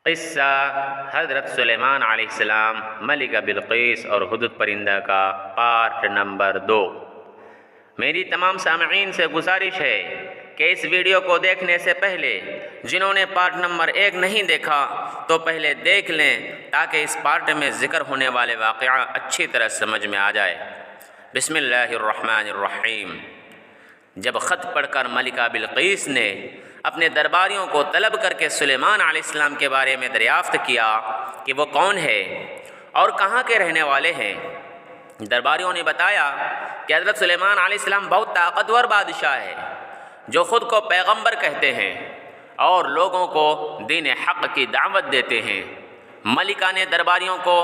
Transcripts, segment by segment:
قصہ حضرت سلیمان علیہ السلام ملکہ بلقیس اور ہدہد پرندہ کا پارٹ نمبر 2۔ میری تمام سامعین سے گزارش ہے کہ اس ویڈیو کو دیکھنے سے پہلے جنہوں نے پارٹ نمبر 1 نہیں دیکھا تو پہلے دیکھ لیں تاکہ اس پارٹ میں ذکر ہونے والے واقعہ اچھی طرح سمجھ میں آ جائے۔ بسم اللہ الرحمن الرحیم۔ جب خط پڑھ کر ملکہ بلقیس نے اپنے درباریوں کو طلب کر کے سلیمان علیہ السلام کے بارے میں دریافت کیا کہ وہ کون ہے اور کہاں کے رہنے والے ہیں، درباریوں نے بتایا کہ حضرت سلیمان علیہ السلام بہت طاقتور بادشاہ ہے جو خود کو پیغمبر کہتے ہیں اور لوگوں کو دین حق کی دعوت دیتے ہیں۔ ملکہ نے درباریوں کو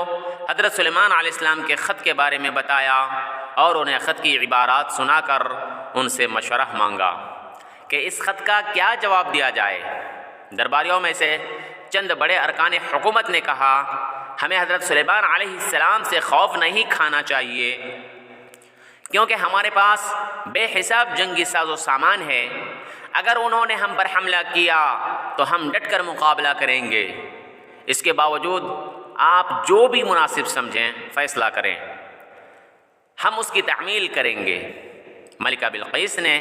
حضرت سلیمان علیہ السلام کے خط کے بارے میں بتایا اور انہیں خط کی عبارات سنا کر ان سے مشورہ مانگا کہ اس خط کا کیا جواب دیا جائے۔ درباریوں میں سے چند بڑے ارکان حکومت نے کہا، ہمیں حضرت سلیمان علیہ السلام سے خوف نہیں کھانا چاہیے کیونکہ ہمارے پاس بے حساب جنگی ساز و سامان ہے، اگر انہوں نے ہم پر حملہ کیا تو ہم ڈٹ کر مقابلہ کریں گے۔ اس کے باوجود آپ جو بھی مناسب سمجھیں فیصلہ کریں، ہم اس کی تعمیل کریں گے۔ ملکہ بلقیس نے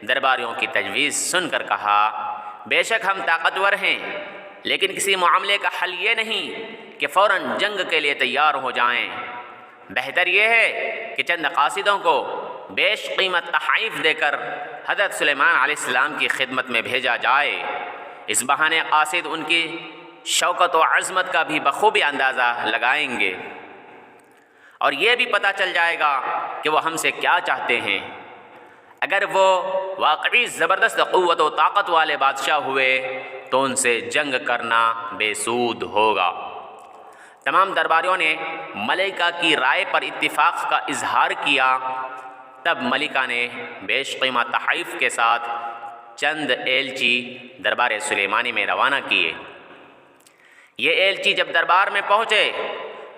درباریوں کی تجویز سن کر کہا، بے شک ہم طاقتور ہیں، لیکن کسی معاملے کا حل یہ نہیں کہ فوراً جنگ کے لیے تیار ہو جائیں۔ بہتر یہ ہے کہ چند قاصدوں کو بیش قیمت تحائف دے کر حضرت سلیمان علیہ السلام کی خدمت میں بھیجا جائے۔ اس بہانے قاصد ان کی شوکت و عظمت کا بھی بخوبی اندازہ لگائیں گے اور یہ بھی پتہ چل جائے گا کہ وہ ہم سے کیا چاہتے ہیں۔ اگر وہ واقعی زبردست قوت و طاقت والے بادشاہ ہوئے تو ان سے جنگ کرنا بے سود ہوگا۔ تمام درباریوں نے ملکہ کی رائے پر اتفاق کا اظہار کیا۔ تب ملکہ نے بیش قیمت تحائف کے ساتھ چند ایلچی دربار سلیمانی میں روانہ کیے۔ یہ ایلچی جب دربار میں پہنچے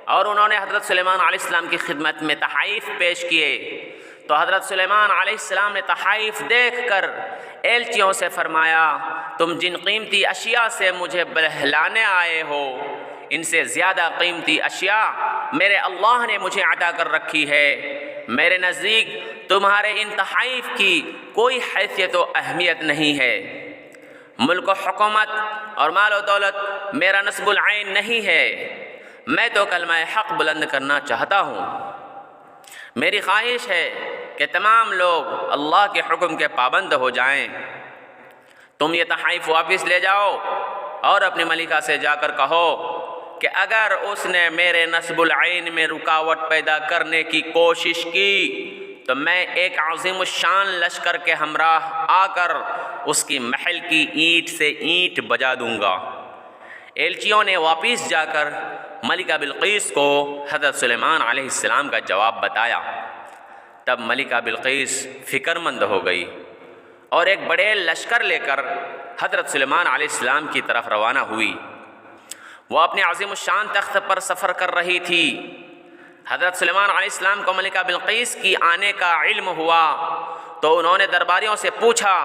اور انہوں نے حضرت سلیمان علیہ السلام کی خدمت میں تحائف پیش کیے تو حضرت سلیمان علیہ السلام نے تحائف دیکھ کر ایلچیوں سے فرمایا، تم جن قیمتی اشیاء سے مجھے بہلانے آئے ہو، ان سے زیادہ قیمتی اشیاء میرے اللہ نے مجھے عطا کر رکھی ہے۔ میرے نزدیک تمہارے ان تحائف کی کوئی حیثیت و اہمیت نہیں ہے۔ ملک و حکومت اور مال و دولت میرا نصب العین نہیں ہے، میں تو کلمہ حق بلند کرنا چاہتا ہوں۔ میری خواہش ہے کہ تمام لوگ اللہ کے حکم کے پابند ہو جائیں۔ تم یہ تحائف واپس لے جاؤ اور اپنی ملکہ سے جا کر کہو کہ اگر اس نے میرے نصب العین میں رکاوٹ پیدا کرنے کی کوشش کی تو میں ایک عظیم الشان لشکر کے ہمراہ آ کر اس کی محل کی اینٹ سے اینٹ بجا دوں گا۔ ایلچیوں نے واپس جا کر ملکہ بلقیس کو حضرت سلیمان علیہ السلام کا جواب بتایا۔ تب ملکہ بلقیس فکر مند ہو گئی اور ایک بڑے لشکر لے کر حضرت سلیمان علیہ السلام کی طرف روانہ ہوئی۔ وہ اپنے عظیم الشان تخت پر سفر کر رہی تھی۔ حضرت سلیمان علیہ السلام کو ملکہ بلقیس کی آنے کا علم ہوا تو انہوں نے درباریوں سے پوچھا،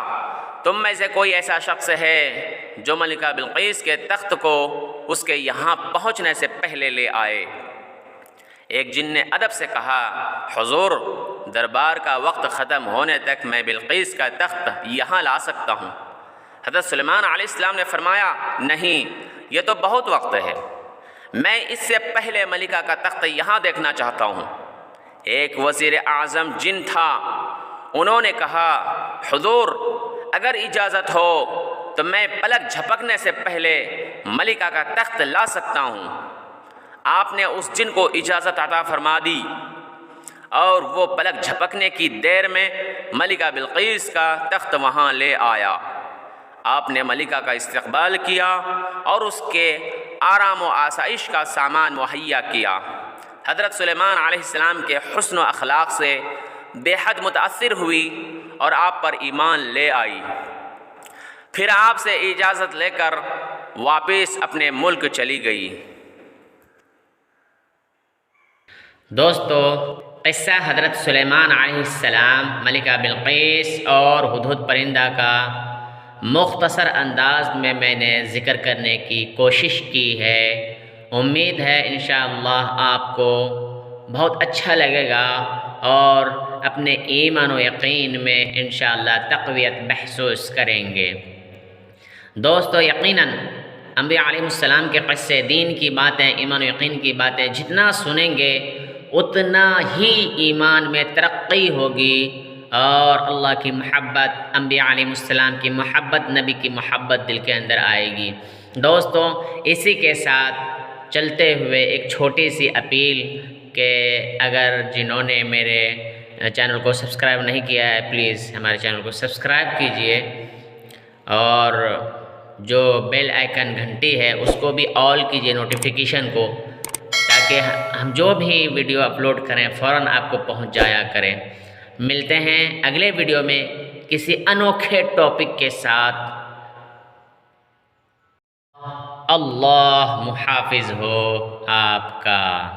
تم میں سے کوئی ایسا شخص ہے جو ملکہ بلقیس کے تخت کو اس کے یہاں پہنچنے سے پہلے لے آئے؟ ایک جن نے ادب سے کہا، حضور، دربار کا وقت ختم ہونے تک میں بلقیس کا تخت یہاں لا سکتا ہوں۔ حضرت سلیمان علیہ السلام نے فرمایا، نہیں، یہ تو بہت وقت ہے، میں اس سے پہلے ملکہ کا تخت یہاں دیکھنا چاہتا ہوں۔ ایک وزیر اعظم جن تھا، انہوں نے کہا، حضور، اگر اجازت ہو تو میں پلک جھپکنے سے پہلے ملکہ کا تخت لا سکتا ہوں۔ آپ نے اس جن کو اجازت عطا فرما دی اور وہ پلک جھپکنے کی دیر میں ملکہ بلقیس کا تخت وہاں لے آیا۔ آپ نے ملکہ کا استقبال کیا اور اس کے آرام و آسائش کا سامان مہیا کیا۔ حضرت سلیمان علیہ السلام کے حسن و اخلاق سے بے حد متاثر ہوئی اور آپ پر ایمان لے آئی۔ پھر آپ سے اجازت لے کر واپس اپنے ملک چلی گئی۔ دوستو، قصہ حضرت سلیمان علیہ السلام، ملکہ بلقیس اور ہدہد پرندہ کا مختصر انداز میں نے ذکر کرنے کی کوشش کی ہے۔ امید ہے انشاءاللہ آپ کو بہت اچھا لگے گا اور اپنے ایمان و یقین میں انشاءاللہ تقویت محسوس کریں گے۔ دوستو، یقیناً انبیاء علیہ السلام کے قصے، دین کی باتیں، ایمان و یقین کی باتیں جتنا سنیں گے اتنا ہی ایمان میں ترقی ہوگی اور اللہ کی محبت، انبیاء علیہ السلام کی محبت، نبی کی محبت دل کے اندر آئے گی۔ دوستو، اسی کے ساتھ چلتے ہوئے ایک چھوٹی سی اپیل کہ اگر جنہوں نے میرے چینل کو سبسکرائب نہیں کیا ہے پلیز ہمارے چینل کو سبسکرائب کیجئے اور جو بیل آئیکن گھنٹی ہے اس کو بھی آل کیجئے نوٹیفیکیشن کو، تاکہ ہم جو بھی ویڈیو اپلوڈ کریں فوراً آپ کو پہنچ جایا کریں۔ ملتے ہیں اگلے ویڈیو میں کسی انوکھے ٹاپک کے ساتھ۔ اللہ محافظ ہو آپ کا۔